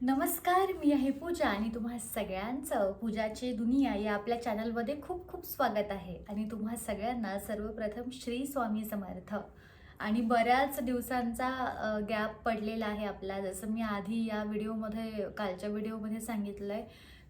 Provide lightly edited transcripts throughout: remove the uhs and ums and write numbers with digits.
नमस्कार, मी आहे पूजा आणि तुम्हा सगळ्यांचं पूजाची दुनिया या आपल्या चॅनलमध्ये खूप खूप स्वागत आहे. आणि तुम्हा सगळ्यांना सर्वप्रथम श्री स्वामी समर्थ. आणि बऱ्याच दिवसांचा गॅप पडलेला आहे आपला, जसं मी आधी या व्हिडिओमध्ये कालच्या व्हिडिओमध्ये सांगितलं आहे.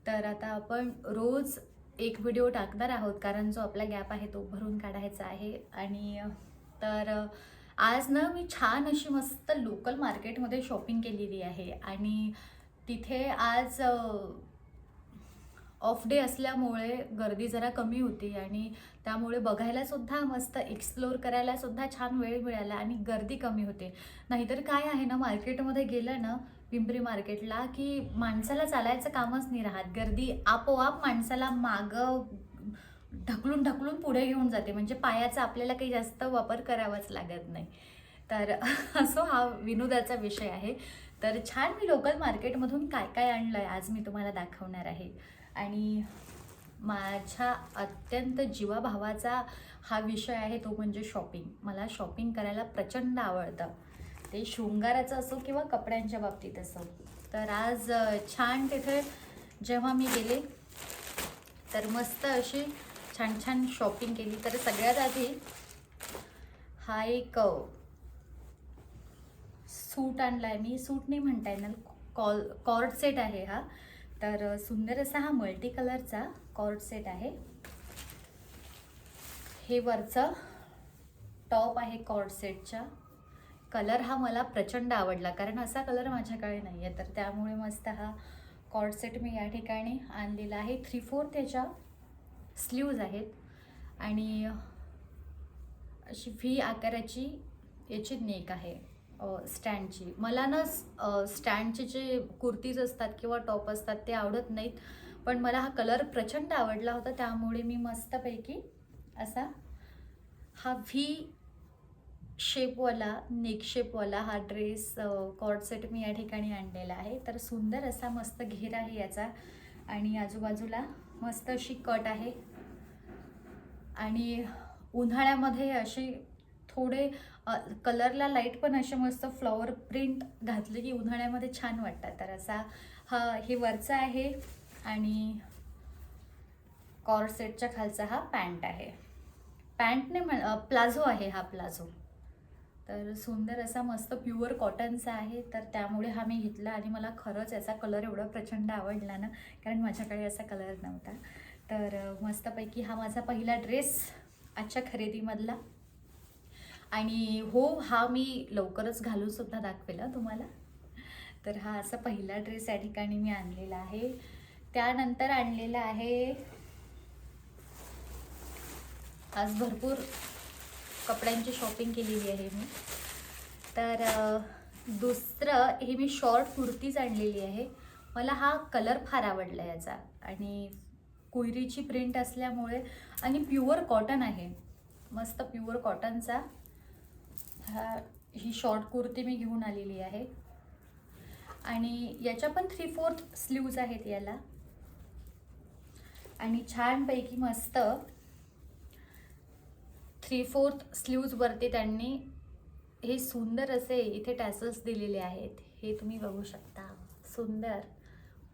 तर आता आपण रोज एक व्हिडिओ टाकणार आहोत, कारण जो आपला गॅप आहे तो भरून काढायचा आहे. आणि तर आज ना मी छान अशी मस्त लोकल मार्केटमध्ये शॉपिंग केलेली आहे. आणि तिथे आज ऑफ डे असल्यामुळे गर्दी जरा कमी होती आणि त्यामुळे बघायलासुद्धा मस्त एक्सप्लोर करायलासुद्धा छान वेळ मिळाला आणि गर्दी कमी होते. नाहीतर काय आहे ना, मार्केटमध्ये गेलं ना, पिंपरी मार्केटला, की माणसाला चालायचं कामच नाही राहत. गर्दी आपोआप माणसाला मागं ढकलून ढकलून पुढे घेऊन जाते, म्हणजे पायाचा आपल्याला काही जास्त वापर करावाच लागत नाही. तर असो हा विनोदाचा विषय आहे. तर छान मी लोकल मार्केटमधून काय काय आणलं आहे आज मी तुम्हाला दाखवणार आहे. आणि माझ्या अत्यंत जीवाभावाचा हा विषय आहे, तो म्हणजे शॉपिंग. मला शॉपिंग करायला प्रचंड आवडतं, ते शृंगाराचं असो किंवा कपड्यांच्या बाबतीत असो. तर आज छान तिथे जेव्हा मी गेले तर मस्त अशी छान छान शॉपिंग केली. तर सगळ्यात आधी हा एक सूट आणलाय मी. सूट नाही म्हणता येणार, कॉर्ड सेट आहे हा. तर सुंदर असा हा मल्टी कलरचा कॉर्ड सेट आहे. हे वरचं टॉप आहे कॉर्ड सेटच्या. कलर हा मला प्रचंड आवडला, कारण असा कलर माझ्याकडे नाही आहे. तर त्यामुळे मस्त हा कॉर्ड सेट मी या ठिकाणी आणलेला आहे. 3/4 त्याच्या स्लीव्ज आहेत आणि अशी व्ही आकाराची याची नेक आहे स्टँडची. मला ना स्टँडचे जे कुर्तीज असतात किंवा टॉप असतात ते आवडत नाहीत, पण मला हा कलर प्रचंड आवडला होता, त्यामुळे मी मस्तपैकी असा हा व्ही शेपवाला, नेक शेपवाला हा ड्रेस कॉर्ड सेट मी या ठिकाणी आणलेला आहे. तर सुंदर असा मस्त घेर आहे याचा आणि आजूबाजूला मस्त अशी कट आहे. आणि उन्हाळ्यामध्ये असे थोडे कलरला लाईट पण असे मस्त फ्लॉवर प्रिंट घातले की उन्हाळ्यामध्ये छान वाटतात. तर असा हे वरचा आहे आणि कॉर्ड सेटच्या खालचा हा पॅन्ट आहे. पॅन्ट नाही प्लाझो आहे हा प्लाझो. तर सुंदर असा मस्त प्युअर कॉटनचा आहे, तर त्यामुळे हा मी घेतला. आणि मला खरंच याचा कलर एवढा प्रचंड आवडला ना, कारण माझ्याकडे असा कलर नव्हता. तर मस्तपैकी हा माझा पहिला ड्रेस आजच्या खरेदीमधला. आणि हो, हा मी लवकरच घालूनसुद्धा दाखवेल तुम्हाला. तर हा असा पहिला ड्रेस या ठिकाणी मी आणलेला आहे. त्यानंतर आणलेला आहे, आज भरपूर कपड्यांची शॉपिंग केलेली आहे मी. तर दुसरं हे मी शॉर्ट कुर्तीज आणलेली आहे. मला हा कलर फार आवडला याचा, आणि कुयरीची प्रिंट असल्यामुळे आणि प्युअर कॉटन आहे, मस्त प्युअर कॉटनचा ही शॉर्ट कुर्ती मी घेऊन आलेली आहे. आणि याच्या पण 3/4 स्लीव्ज आहेत याला. आणि छानपैकी मस्त 3/4 स्लीव्जवरती त्यांनी हे सुंदर असे इथे टॅसल्स दिलेले आहेत, हे तुम्ही बघू शकता. सुंदर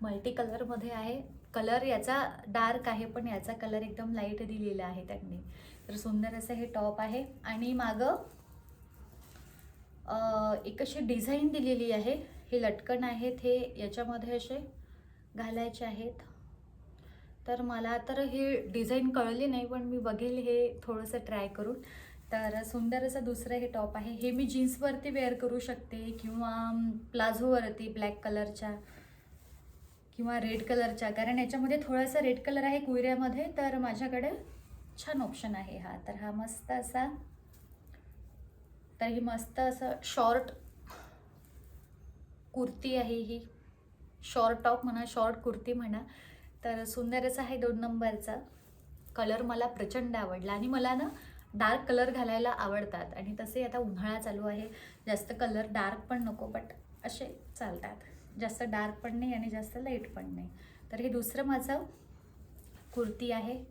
मल्टी कलरमध्ये आहे. कलर याचा डार्क आहे, पण याचा कलर एकदम लाईट दिलेला आहे त्यांनी. तर सुंदर असं हे टॉप आहे. आणि मागं एक अशी डिझाईन दिलेली आहे. हे लटकन आहेत, हे याच्यामध्ये असे घालायचे आहेत. तर मला तर हे डिझाईन कळली नाही, पण मी बघेल हे थोडंसं ट्राय करून. तर सुंदर असं दुसरं हे टॉप आहे. हे मी जीन्सवरती वेअर करू शकते किंवा प्लाझोवरती ब्लॅक कलरच्या किंवा रेड कलरच्या, कारण याच्यामध्ये थोडासा रेड कलर आहे कुयऱ्यामध्ये. तर माझ्याकडे छान ऑप्शन आहे हा. तर हा मस्त असा, तर ही मस्त असं शॉर्ट कुर्ती आहे. ही शॉर्ट टॉप म्हणा, शॉर्ट कुर्ती म्हणा. तर सुंदर असं आहे 2 नंबरचा. कलर मला प्रचंड आवडला. आणि मला ना डार्क कलर घालायला आवडतात, आणि तसे आता उन्हाळा चालू आहे, जास्त कलर डार्क पण नको, बट असे चालतात. जास्त डार्क पण नाही आणि जास्त लाईट पण नाही. तर हे दुसरं माझं कुर्ती आहे.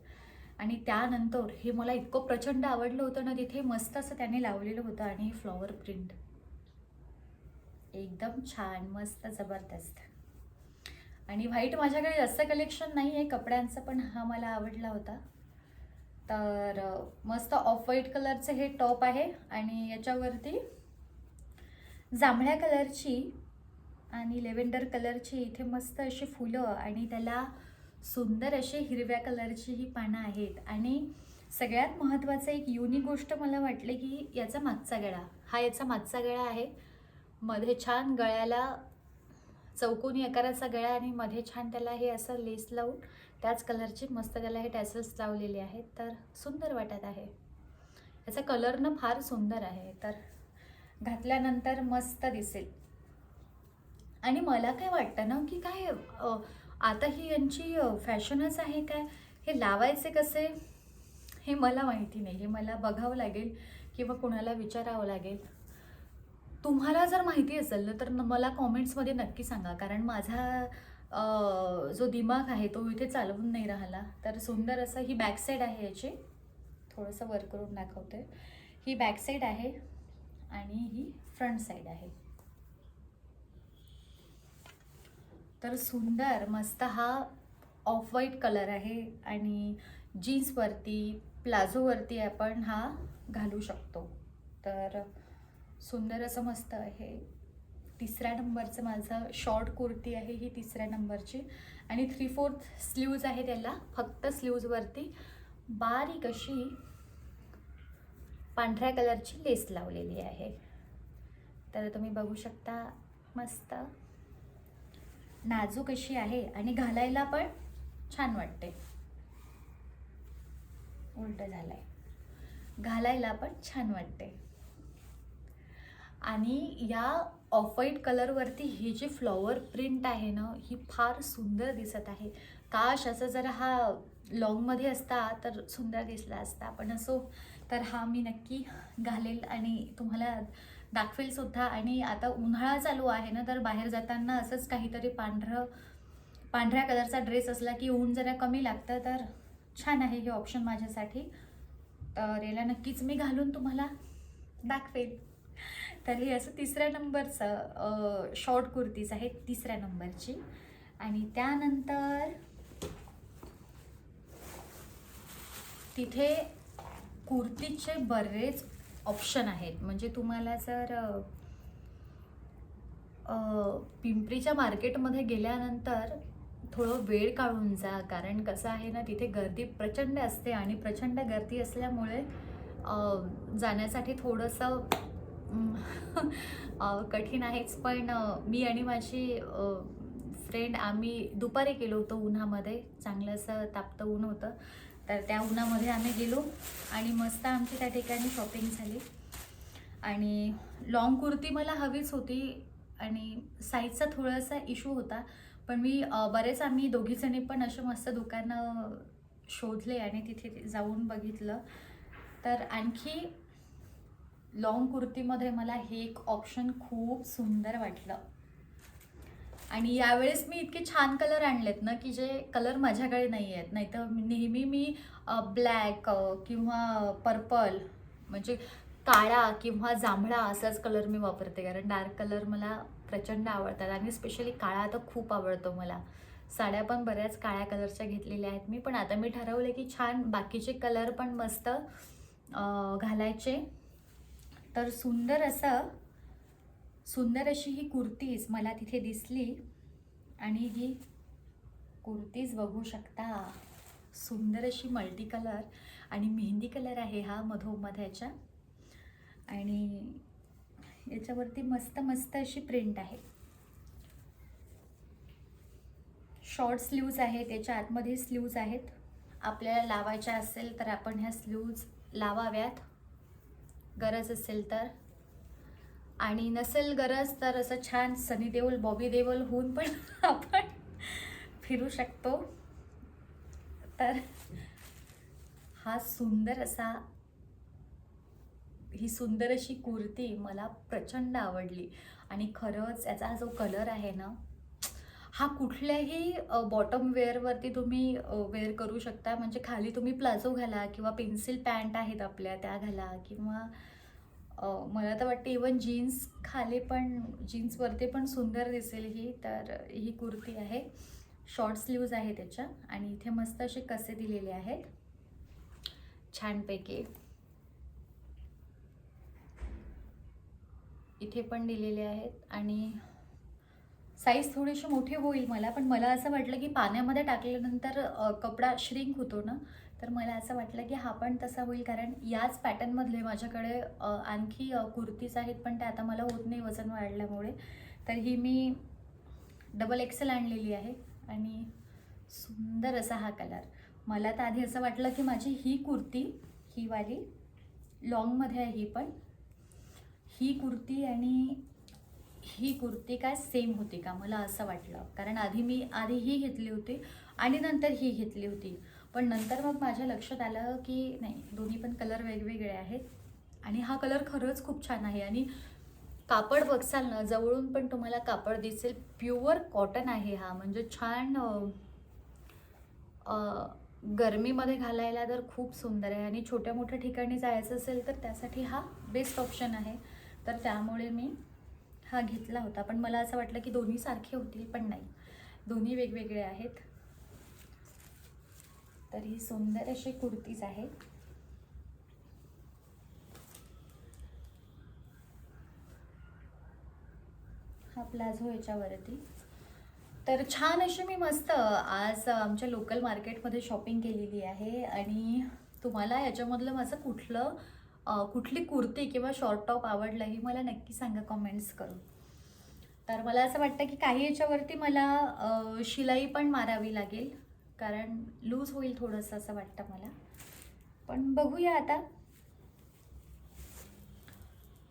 आणि त्यानंतर हे मला इतकं प्रचंड आवडलं होतं ना, तिथे मस्त असं त्याने लावलेलं होतं. आणि फ्लॉवर प्रिंट एकदम छान, मस्त, जबरदस्त. आणि व्हाईट माझ्याकडे जास्त कलेक्शन नाही आहे कपड्यांचं, पण हा मला आवडला होता. तर मस्त ऑफ व्हाईट कलरचं हे टॉप आहे आणि याच्यावरती जांभळ्या कलरची आणि लेव्हेंडर कलरची इथे मस्त अशी फुलं आणि त्याला सुंदर अशी हिरव्या कलरची ही पानं आहेत. आणि सगळ्यात महत्त्वाचं एक युनिक गोष्ट मला वाटले की याचा मागचा गळा, हा याचा मागचा गळा आहे. मध्ये छान गळ्याला चौकोनी आकाराचा गळा आणि मध्ये छान त्याला हे असं लेस लावून त्याच कलरची मस्त त्याला हे टॅसल्स लावलेले आहेत. तर सुंदर वाटत आहे. याचा कलरनं फार सुंदर आहे. तर घातल्यानंतर मस्त दिसेल. आणि मला काय वाटतं ना की काय आता ही यांची फॅशनच आहे काय, हे लावायचे कसे हे मला माहिती नाही. हे मला बघावं लागेल किंवा कोणाला विचारावं लागेल. तुम्हाला जर माहिती असेल ना तर मला कॉमेंट्समध्ये नक्की सांगा, कारण माझा जो दिमाग आहे तो इथे चालवून नाही राहिला. तर सुंदर असं ही बॅक साईड आहे याची, थोडंसं वर करून दाखवते. ही बॅक साईड आहे आणि ही फ्रंट साईड आहे. तर सुंदर मस्त हा ऑफ व्हाईट कलर आहे आणि जीन्सवरती प्लाझोवरती आपण हा घालू शकतो. तर सुंदर असं मस्त आहे. 3ऱ्या नंबरचं माझं शॉर्ट कुर्ती आहे ही 3ऱ्या नंबरची आणि 3/4 स्लीव्ज आहे त्याला. फक्त स्लीव्जवरती बारीक अशी पांढऱ्या कलरची लेस लावलेली आहे. तर तुम्ही बघू शकता मस्त नाजूक अशी आहे आणि घालायला पण छान वाटते. उलट झालंय, घालायला पण छान वाटते. आणि या ऑफ व्हाईट कलरवरती ही जी फ्लॉवर प्रिंट आहे ना ही फार सुंदर दिसत आहे. काश असं जर हा लॉंगमध्ये असता तर सुंदर दिसला असता, पण असो. तर हा मी नक्की घालेल आणि तुम्हाला दाखवेल सुद्धा. आणि आता उन्हाळा चालू आहे ना, तर बाहेर जाताना असंच काहीतरी पांढऱ्या कलरचा ड्रेस असला की ऊन जरा कमी लागतं. तर छान आहे हे ऑप्शन माझ्यासाठी. तर याला नक्कीच मी घालून तुम्हाला दाखवेल. तर हे असं 3ऱ्या नंबरचं शॉर्ट कुर्तीज आहे 3ऱ्या नंबरची. आणि त्यानंतर तिथे कुर्तीचे बरेच ऑप्शन आहेत. म्हणजे तुम्हाला जर पिंपरीच्या मार्केटमध्ये गेल्यानंतर थोडं वेळ काढून जा, कारण कसं आहे ना तिथे गर्दी प्रचंड असते आणि प्रचंड गर्दी असल्यामुळे जाण्यासाठी थोडंसं कठीण आहेच. पण मी आणि माझी फ्रेंड आम्ही दुपारी गेलो होतो उन्हामध्ये. चांगलं असं तापतं ऊन होतं. तर त्या उन्हामध्ये आम्ही गेलो आणि मस्त आमची त्या ठिकाणी शॉपिंग झाली. आणि लॉंग कुर्ती मला हवीच होती आणि साईजचा थोडासा इश्यू होता. पण मी आम्ही दोघीजणी पण असे मस्त दुकानं शोधले आणि तिथे जाऊन बघितलं. तर आणखी लॉंग कुर्तीमध्ये मला हे एक ऑप्शन खूप सुंदर वाटलं. आणि यावेळेस मी इतके छान कलर आणलेत ना की जे कलर माझ्याकडे नाही आहेत. नाहीतर नेहमी मी ब्लॅक किंवा पर्पल म्हणजे काळा किंवा जांभळा असाच कलर मी वापरते, कारण डार्क कलर मला प्रचंड आवडतात आणि स्पेशली काळा तर खूप आवडतो मला. साड्या पण बऱ्याच काळ्या कलरच्या घेतलेल्या आहेत मी. पण आता मी ठरवले की छान बाकीचे कलर पण मस्त घालायचे. तर सुंदर अशी ही कुर्तीज मला तिथे दिसली आणि ही कुर्तीज बघू शकता. सुंदर अशी मल्टी कलर आणि मेहंदी कलर आहे हा मधोमध्याच्या. आणि याच्यावरती मस्त अशी प्रिंट आहे. शॉर्ट स्लीव्ज आहे, त्याच्या आतमध्ये स्लीव्ज आहेत. आपल्याला लावायच्या असेल तर आपण ह्या स्लीव्ज लावाव्यात गरज असेल तर. आणि नसेल गरज तर असं छान सनी देओल बॉबी देओल होऊन पण आपण फिरू शकतो. तर हा ही सुंदर अशी कुर्ती मला प्रचंड आवडली. आणि खरंच याचा जो कलर आहे ना हा कुठल्याही बॉटम वेअरवरती तुम्ही वेअर करू शकता. म्हणजे खाली तुम्ही प्लाझो घाला किंवा पेन्सिल पॅन्ट आहेत आपल्या त्या घाला किंवा मला तर वाटते इवन जीन्स खाली पण, जीन्सवरती पण सुंदर दिसेल ही. तर ही कुर्ती आहे, शॉर्ट स्लीव्ज आहे त्याच्या, आणि इथे मस्त असे कसे दिलेले आहेत छानपैकी. इथे पण दिलेले आहेत आणि साईज थोडीशी मोठी होईल मला, पण मला असं वाटलं की पाण्यामध्ये टाकल्यानंतर कपडा श्रिंक होतो ना, तर मला असं वाटलं की हा पण तसा होईल, कारण याच पॅटर्नमधले माझ्याकडे आणखी कुर्तीज आहेत, पण ते आता मला होत नाही वजन वाढल्यामुळे. तर ही मी डबल एक्सेल आणलेली आहे आणि सुंदर असा हा कलर. मला तर आधी असं वाटलं की माझी ही कुर्ती, ही वाली लॉंगमध्ये आहे ही पण, ही कुर्ती आणि ही कुर्ती काय सेम होती का, मला असं वाटलं. कारण आधी ही घेतली होती आणि नंतर ही घेतली होती, पण नंतर मग माझ्या लक्षात आलं की नाही, दोन्ही पण कलर वेगवेगळे आहेत. आणि हा कलर खरंच खूप छान आहे. आणि कापड बघसाल ना, जवळून पण तुम्हाला कापड दिसेल, प्युअर कॉटन आहे हा. म्हणजे छान गरमीमध्ये घालायला तर खूप सुंदर आहे. आणि छोट्या मोठ्या ठिकाणी जायचं असेल तर त्यासाठी हा बेस्ट ऑप्शन आहे. तर त्यामुळे मी हा घेतला होता. पण मला असं वाटलं की दोन्ही सारखे होतील, पण नाही, दोन्ही वेगवेगळे आहेत. तर ही सुंदर अशी कुर्तीज आहे. हा प्लाझो याच्यावरती. तर छान अशी मी मस्त आज आमच्या लोकल मार्केटमध्ये शॉपिंग केलेली आहे. आणि तुम्हाला याच्यामधलं माझं कुठली कुर्ती किंवा शॉर्ट टॉप आवडलं हे मला नक्की सांगा कॉमेंट्स करून. तर मला असं वाटतं की काही याच्यावरती मला शिलाई पण मारावी लागेल, कारण लूज होईल थोडंसं असं वाटतं मला, पण बघूया आता.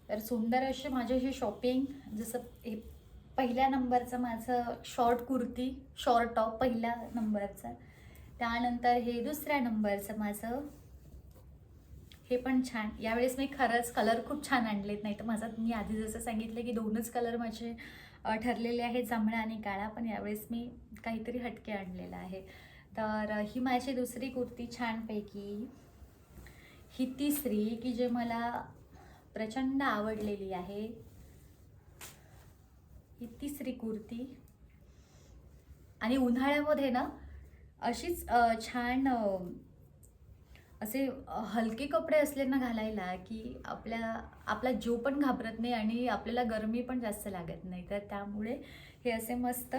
तर सुंदर अशी माझी ही शॉपिंग, जसं हे पहिल्या नंबरचं माझं शॉर्ट टॉप पहिल्या नंबरचं, त्यानंतर हे दुसऱ्या नंबरचं माझं, हे पण छान. यावेळेस मी खरंच कलर खूप छान आणलेत, नाही तर माझं, मी आधी जसं सांगितलं की 2च कलर माझे ठरलेले आहेत, जांभळा आणि काळा, पण यावेळेस मी काहीतरी हटके आणलेलं आहे. तर ही माझी दुसरी कुर्ती छानपैकी. ही तिसरी की जे मला प्रचंड आवडलेली आहे, ही तिसरी कुर्ती. आणि उन्हाळ्यामध्ये ना अशीच छान असे हलके कपडे असले ना घालायला, की आपला जीव पण घाबरत नाही आणि आपल्याला गरमी पण जास्त लागत नाही. तर त्यामुळे हे असे मस्त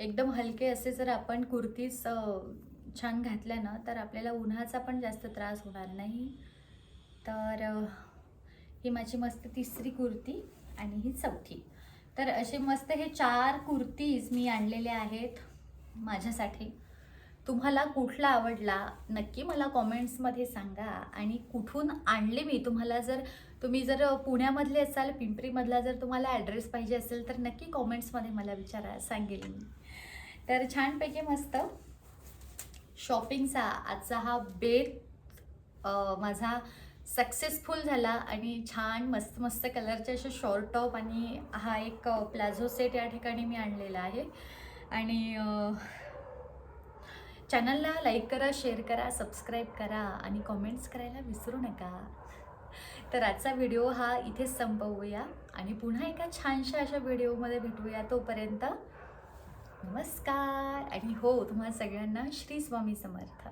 एकदम हलके असे जर आपण कुर्तीज छान घातल्या ना, तर आपल्याला उन्हाचा पण जास्त त्रास होणार नाही. तर ही माझी मस्त तिसरी कुर्ती आणि ही चौथी. तर असे मस्त हे 4 कुर्तीज मी आणलेले आहेत माझ्यासाठी. तुम्हाला कुठला आवडला नक्की मला कॉमेंट्समध्ये सांगा. आणि कुठून आणले मी, तुम्ही जर पुण्यामधले असाल, पिंपरीमधला जर तुम्हाला ॲड्रेस पाहिजे असेल तर नक्की कॉमेंट्समध्ये मला विचारा, सांगेल मी. तर छानपैकी मस्त शॉपिंगचा आजचा हा बेत माझा सक्सेसफुल झाला. आणि छान मस्त मस्त कलरचे असे शॉर्ट टॉप आणि हा एक प्लाझो सेट या ठिकाणी मी आणलेला आहे. आणि चॅनलला लाईक करा, शेअर करा, सबस्क्राईब करा आणि कॉमेंट्स करायला विसरू नका. तर आजचा व्हिडिओ हा इथेच संपवूया आणि पुन्हा एका छानशा अशा व्हिडिओमध्ये भेटूया. तोपर्यंत नमस्कार. आणि हो, तुम्हा सगळ्यांना श्री स्वामी समर्थ.